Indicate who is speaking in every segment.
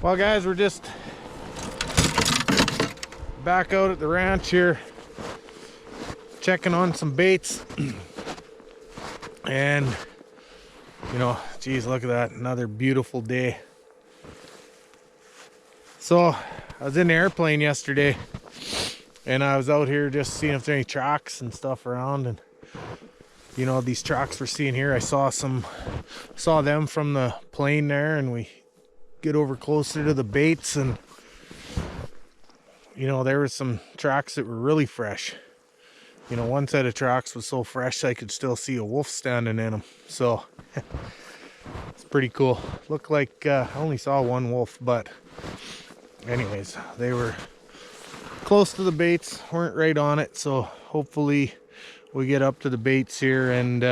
Speaker 1: Well guys, we're just back out at the ranch here checking on some baits. And you know, geez, look at that, another beautiful day. So I was in the airplane yesterday and I was out here just seeing if there are any tracks and stuff around, and you know, these tracks we're seeing here, I saw them from the plane there, and we get over closer to the baits and you know, there was some tracks that were really fresh. You know, one set of tracks was so fresh I could still see a wolf standing in them. So it's pretty cool. Looked like I only saw one wolf, but anyways, they were close to the baits, weren't right on it, so hopefully we get up to the baits here and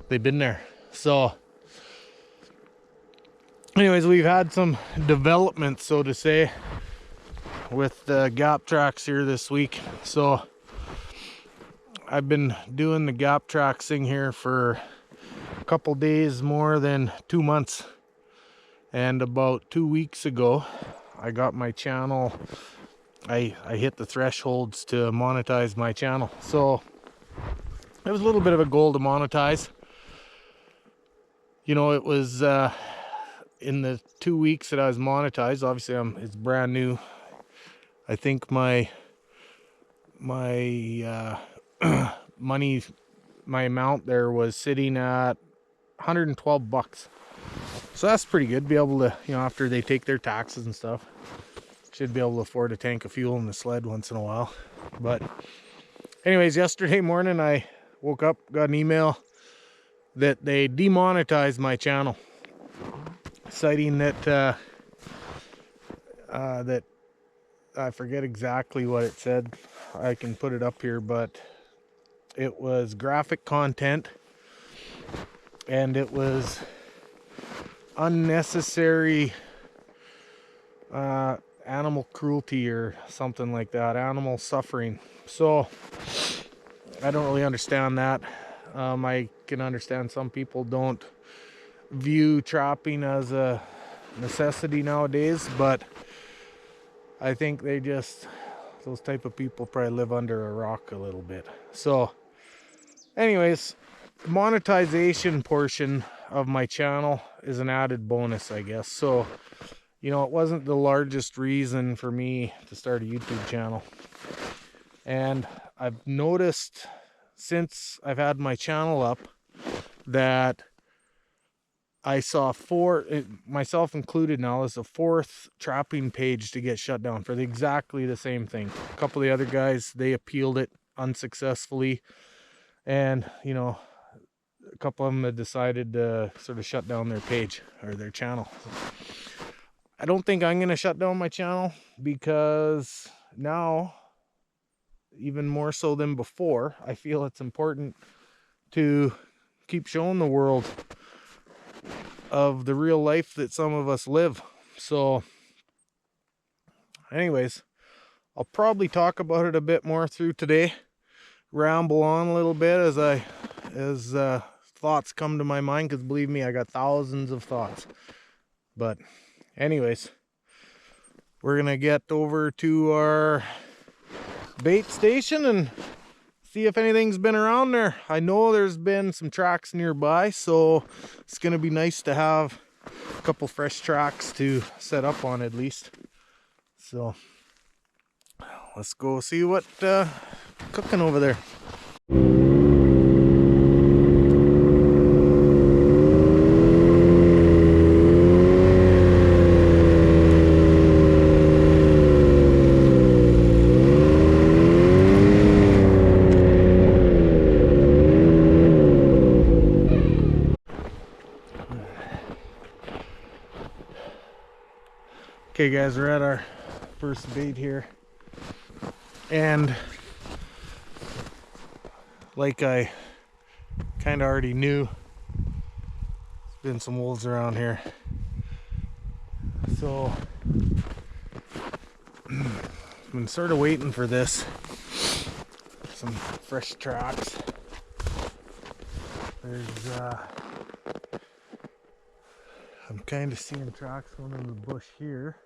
Speaker 1: they've been there. So anyways, we've had some development, so to say, with the GAPTRaX here this week. So I've been doing the GAPTRaX thing here for a couple days, more than 2 months, and about 2 weeks ago I got my channel, I hit the thresholds to monetize my channel. So it was a little bit of a goal to monetize. You know, it was in the 2 weeks that I was monetized, obviously it's brand new. I think my money, my amount there was sitting at 112 bucks. So that's pretty good. Be able to, you know, after they take their taxes and stuff, should be able to afford a tank of fuel in the sled once in a while. But anyways, yesterday morning I woke up, got an email that they demonetized my channel, citing that that I forget exactly what it said. I can put it up here, but it was graphic content and it was unnecessary animal cruelty or something like that, animal suffering. So I don't really understand that. I can understand some people don't view trapping as a necessity nowadays, but I think they just, those type of people probably live under a rock a little bit. So anyways, the monetization portion of my channel is an added bonus, I guess. So you know, it wasn't the largest reason for me to start a YouTube channel. And I've noticed since I've had my channel up that I saw myself included now, is the 4th trapping page to get shut down for exactly the same thing. A couple of the other guys, they appealed it unsuccessfully. And, you know, a couple of them had decided to sort of shut down their page or their channel. I don't think I'm going to shut down my channel, because now, even more so than before, I feel it's important to keep showing the world of the real life that some of us live. So anyways, I'll probably talk about it a bit more through today, ramble on a little bit as thoughts come to my mind, because believe me, I got thousands of thoughts. But anyways, we're gonna get over to our bait station and see if anything's been around there. I know there's been some tracks nearby, so it's gonna be nice to have a couple fresh tracks to set up on at least. So let's go see what cooking over there. Okay guys, we're at our first bait here, and like I kind of already knew, there's been some wolves around here. So I've been sort of waiting for this, some fresh tracks. There's a I'm kind of seeing tracks going in the bush here.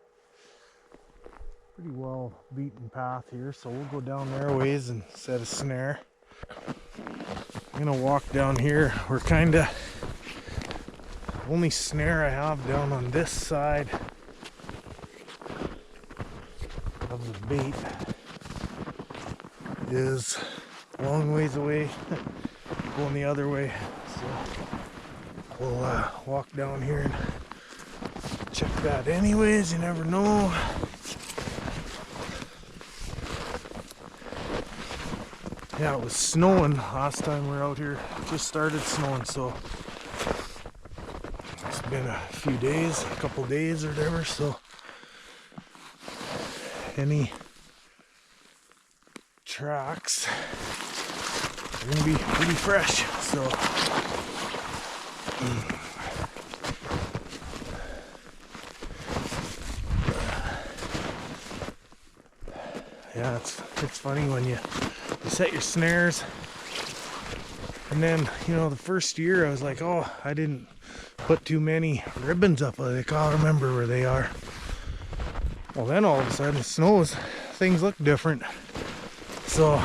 Speaker 1: Pretty well beaten path here, so we'll go down there a ways and set a snare. I'm gonna walk down here. We're kind of only snare I have down on this side of the bait is a long ways away, going the other way. So we'll walk down here and check that anyways, you never know. Yeah, it was snowing last time we were out here. It just started snowing, so it's been a few days, a couple days or whatever, so any tracks are gonna be pretty fresh, so yeah, it's funny when you set your snares, and then, you know, the first year I was like, oh, I didn't put too many ribbons up, like, I'll remember where they are. Well, then all of a sudden it snows, things look different. So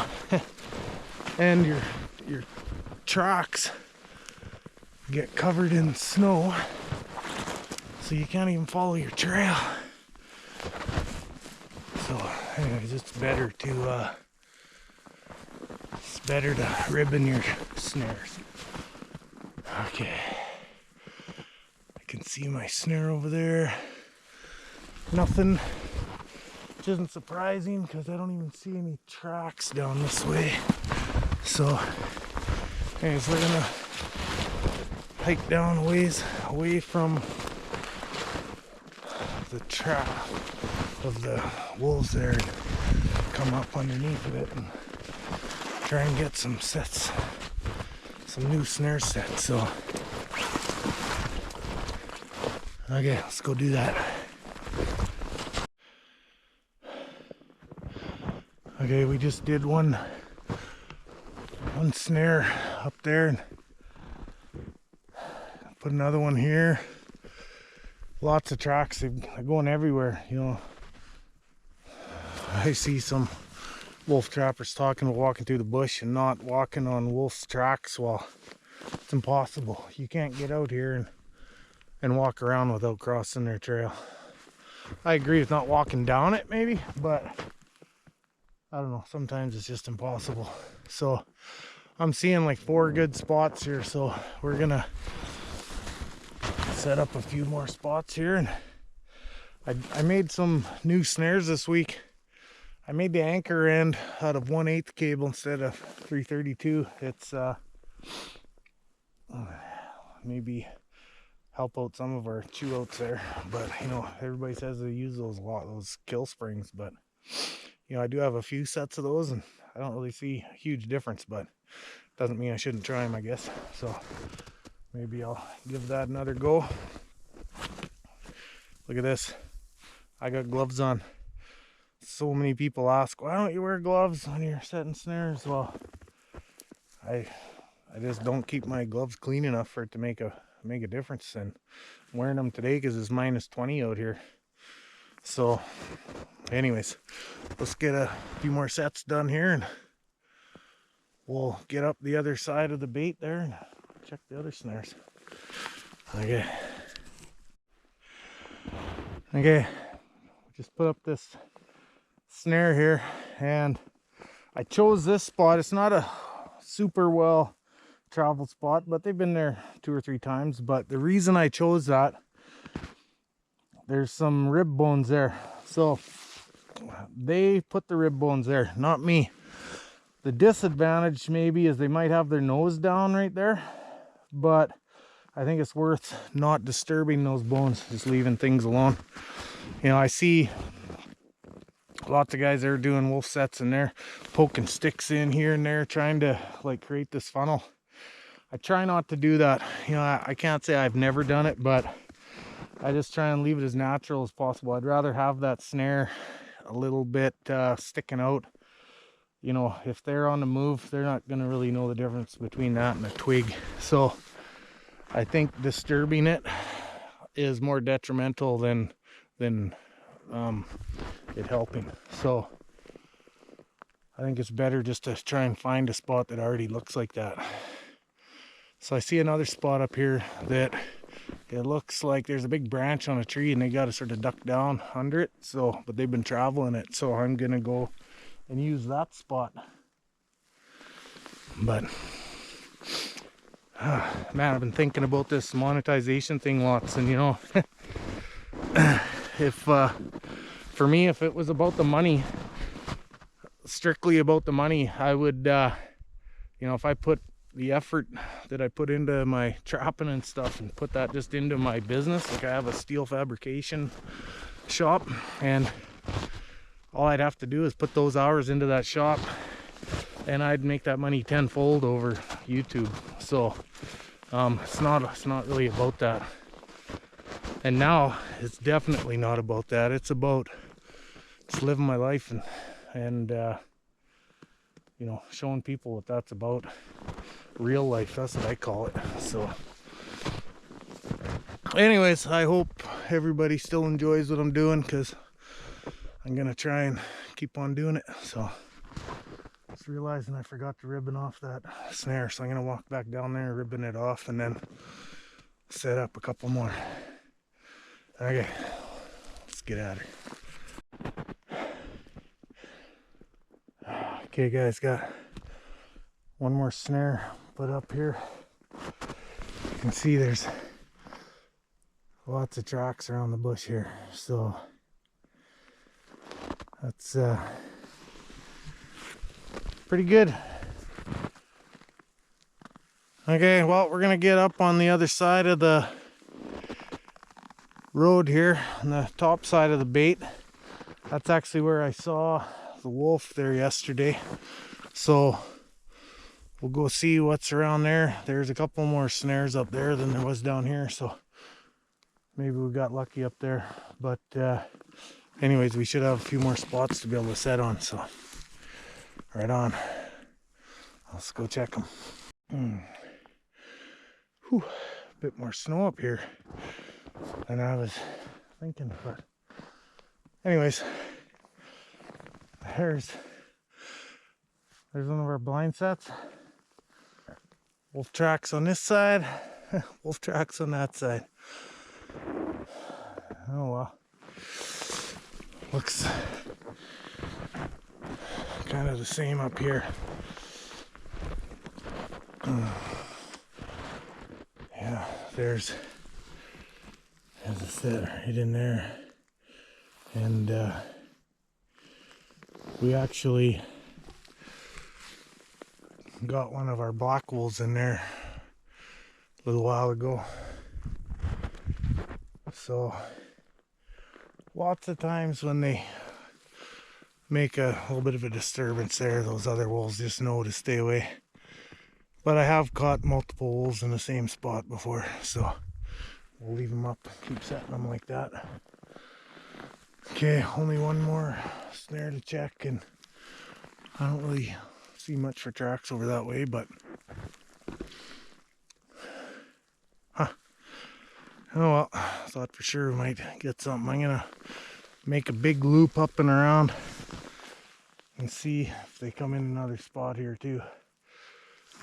Speaker 1: and your tracks get covered in snow, so you can't even follow your trail. So anyways, it's better to ribbon your snares. Okay, I can see my snare over there. Nothing, which isn't surprising because I don't even see any tracks down this way. So anyways, we're gonna hike down a ways away from the trap of the wolves there and come up underneath of it and try and get some sets, some new snare sets. So okay, let's go do that. Okay, we just did one snare up there and put another one here. Lots of tracks, they're going everywhere, you know. I see some wolf trappers talking about walking through the bush and not walking on wolf's tracks. Well, it's impossible. You can't get out here and walk around without crossing their trail. I agree with not walking down it maybe, but I don't know, sometimes it's just impossible. So I'm seeing like 4 good spots here, so we're gonna set up a few more spots here. And I made some new snares this week. I made the anchor end out of 1/8 cable instead of 332. It's maybe help out some of our chew outs there, but you know, everybody says they use those a lot, those kill springs, but you know, I do have a few sets of those and I don't really see a huge difference, but doesn't mean I shouldn't try them, I guess. So maybe I'll give that another go. Look at this, I got gloves on. So many people ask, why don't you wear gloves when you're setting snares? Well, I just don't keep my gloves clean enough for it to make a difference. And I'm wearing them today because it's -20 out here. So anyways, let's get a few more sets done here and we'll get up the other side of the bait there and check the other snares. Okay, just put up this snare here and I chose this spot. It's not a super well traveled spot, but they've been there 2 or 3 times. But the reason I chose that, there's some rib bones there, so they put the rib bones there, not me. The disadvantage maybe is they might have their nose down right there, but I think it's worth not disturbing those bones, just leaving things alone. You know, I see lots of guys that are doing wolf sets and they're poking sticks in here and there trying to like create this funnel. I try not to do that. You know, I can't say I've never done it, but I just try and leave it as natural as possible. I'd rather have that snare a little bit sticking out. You know, if they're on the move, they're not going to really know the difference between that and a twig. So I think disturbing it is more detrimental than it helping. So I think it's better just to try and find a spot that already looks like that. So I see another spot up here that it looks like there's a big branch on a tree and they got to sort of duck down under it. So, but they've been traveling it. So I'm going to go and use that spot. But, man, I've been thinking about this monetization thing lots. And, you know, if, for me, if it was about the money, strictly about the money, I would, you know, if I put the effort that I put into my trapping and stuff and put that just into my business, like I have a steel fabrication shop, and all I'd have to do is put those hours into that shop and I'd make that money tenfold over YouTube. So it's not really about that. And now it's definitely not about that. It's about just living my life and you know, showing people what that's about. Real life, that's what I call it. So anyways, I hope everybody still enjoys what I'm doing, because I'm gonna try and keep on doing it. So just realizing I forgot to ribbon off that snare, so I'm gonna walk back down there and ribbon it off and then set up a couple more. Okay, let's get at her. Okay guys, got one more snare put up here. You can see there's lots of tracks around the bush here, so that's pretty good. Okay, well, we're gonna get up on the other side of the road here, on the top side of the bait. That's actually where I saw the wolf there yesterday, so we'll go see what's around there. There's a couple more snares up there than there was down here, so maybe we got lucky up there. But anyways, we should have a few more spots to be able to set on, so right on. Let's go check them. Whew, a bit more snow up here than I was thinking, but anyways, there's one of our blind sets. Wolf tracks on this side, wolf tracks on that side. Oh well. Looks kind of the same up here. Yeah, there's a set right in there. And we actually got one of our black wolves in there a little while ago. So lots of times when they make a little bit of a disturbance there, those other wolves just know to stay away. But I have caught multiple wolves in the same spot before, so we'll leave them up, keep setting them like that. Okay, only one more snare to check, and I don't really see much for tracks over that way, but oh well, I thought for sure we might get something. I'm gonna make a big loop up and around and see if they come in another spot here too.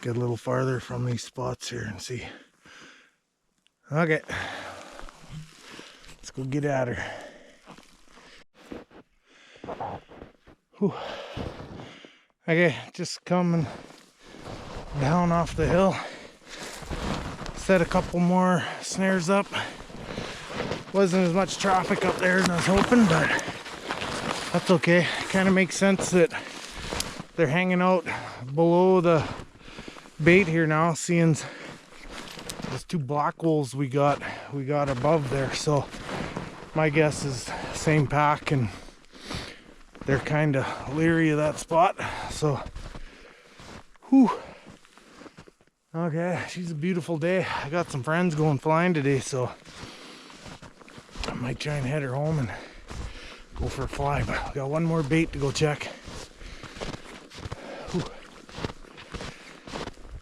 Speaker 1: Get a little farther from these spots here and see. Okay, let's go get at her. Whew. Okay, just coming down off the hill. Set a couple more snares up. Wasn't as much traffic up there as I was hoping, but that's okay. Kind of makes sense that they're hanging out below the bait here now, seeing those two black wolves we got above there. So my guess is same pack, and they're kind of leery of that spot. So whew. Okay, she's a beautiful day. I got some friends going flying today, so I might try and head her home and go for a fly, but I got one more bait to go check. Whew.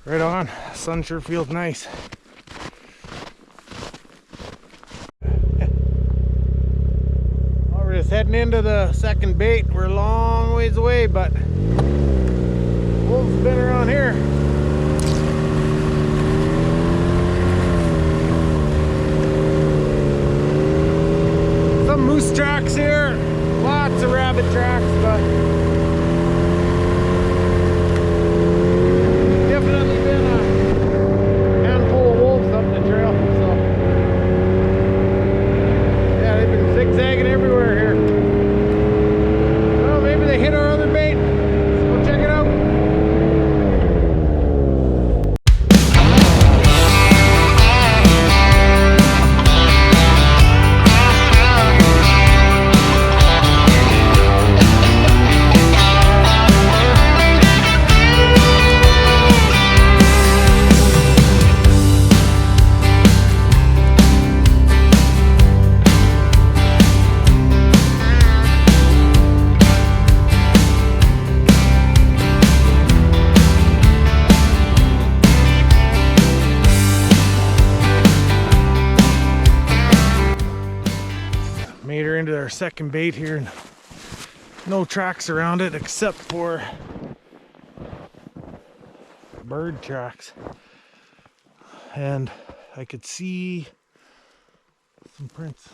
Speaker 1: Right on. Sun sure feels nice. getting into the second bait. We're a long ways away, but wolves have been around here. Some moose tracks here, lots of rabbit tracks, but definitely been a handful of wolves up the trail. So yeah, they've been zigzagging everywhere here. Well, maybe they hit our other bait. Let's go check it out. Made her into our second bait here, and no tracks around it except for bird tracks. And I could see some prints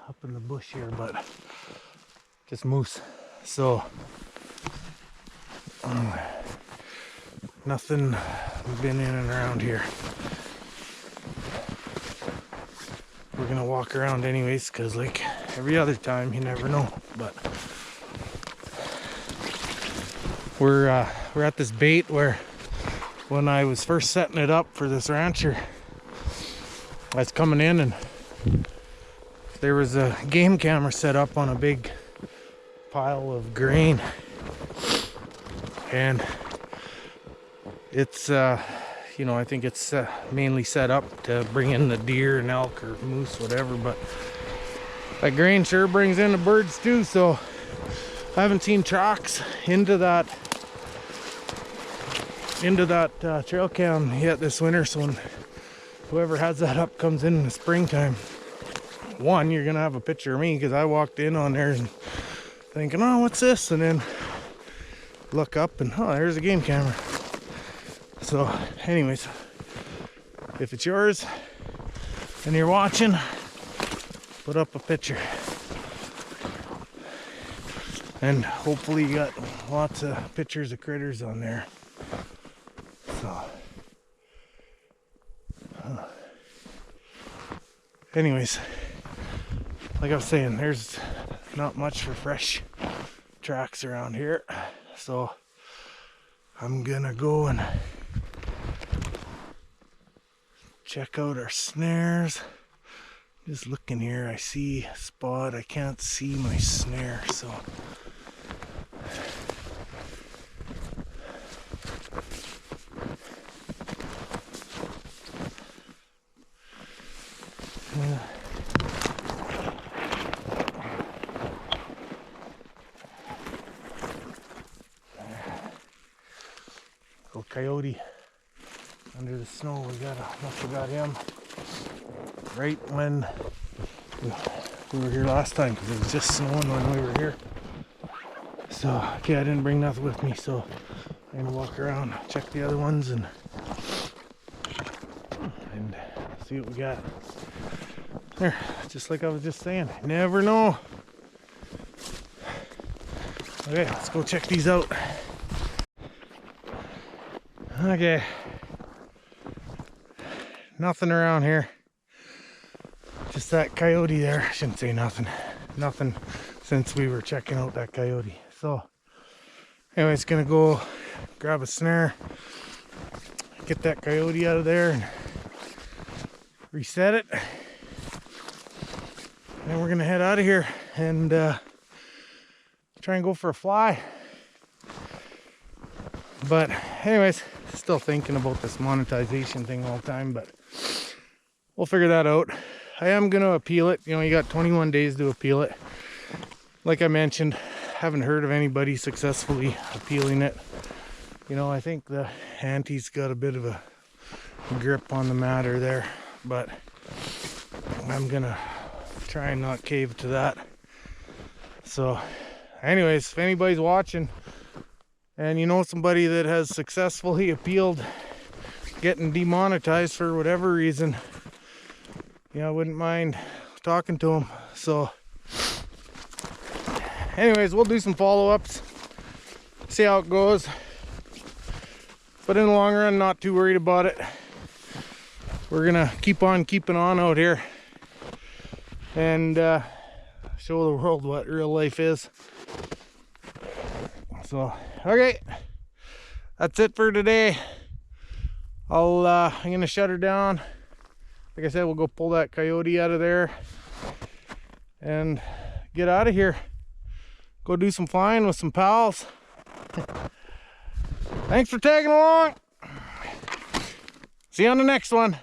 Speaker 1: up in the bush here, but just moose. So nothing been in and around here. We're gonna walk around anyways, because like every other time, you never know. But we're at this bait where when I was first setting it up for this rancher, I was coming in and there was a game camera set up on a big pile of grain, and it's you know, I think it's mainly set up to bring in the deer and elk or moose, whatever, but that grain sure brings in the birds too. So I haven't seen tracks into that trail cam yet this winter. So when whoever has that up comes in the springtime, one, you're gonna have a picture of me, because I walked in on there and thinking, oh, what's this, and then look up and oh, there's a game camera. So anyways, if it's yours and you're watching, put up a picture, and hopefully you got lots of pictures of critters on there. So anyways, like I was saying, there's not much for fresh tracks around here, so I'm gonna go and check out our snares. Just looking here, I see a spot. I can't see my snare, so little coyote under the snow. Must have got him right when we were here last time, because it was just snowing when we were here. So okay, I didn't bring nothing with me, so I'm gonna walk around, check the other ones, and see what we got. There, just like I was just saying, never know. Okay, let's go check these out. Okay, nothing around here, just that coyote there. I shouldn't say nothing since we were checking out that coyote. So anyways, gonna go grab a snare, get that coyote out of there and reset it, and then we're gonna head out of here and try and go for a fly. But anyways, still thinking about this monetization thing all the time, but we'll figure that out. I am gonna appeal it. You know, you got 21 days to appeal it. Like I mentioned, haven't heard of anybody successfully appealing it. You know, I think the auntie's got a bit of a grip on the matter there, but I'm gonna try and not cave to that. So anyways, if anybody's watching and you know somebody that has successfully appealed getting demonetized for whatever reason, yeah, I wouldn't mind talking to them. So anyways, we'll do some follow-ups, see how it goes, but in the long run, not too worried about it. We're gonna keep on keeping on out here and show the world what real life is. So okay, that's it for today. I'm gonna shut her down. Like I said, we'll go pull that coyote out of there and get out of here. Go do some flying with some pals. Thanks for tagging along. See you on the next one.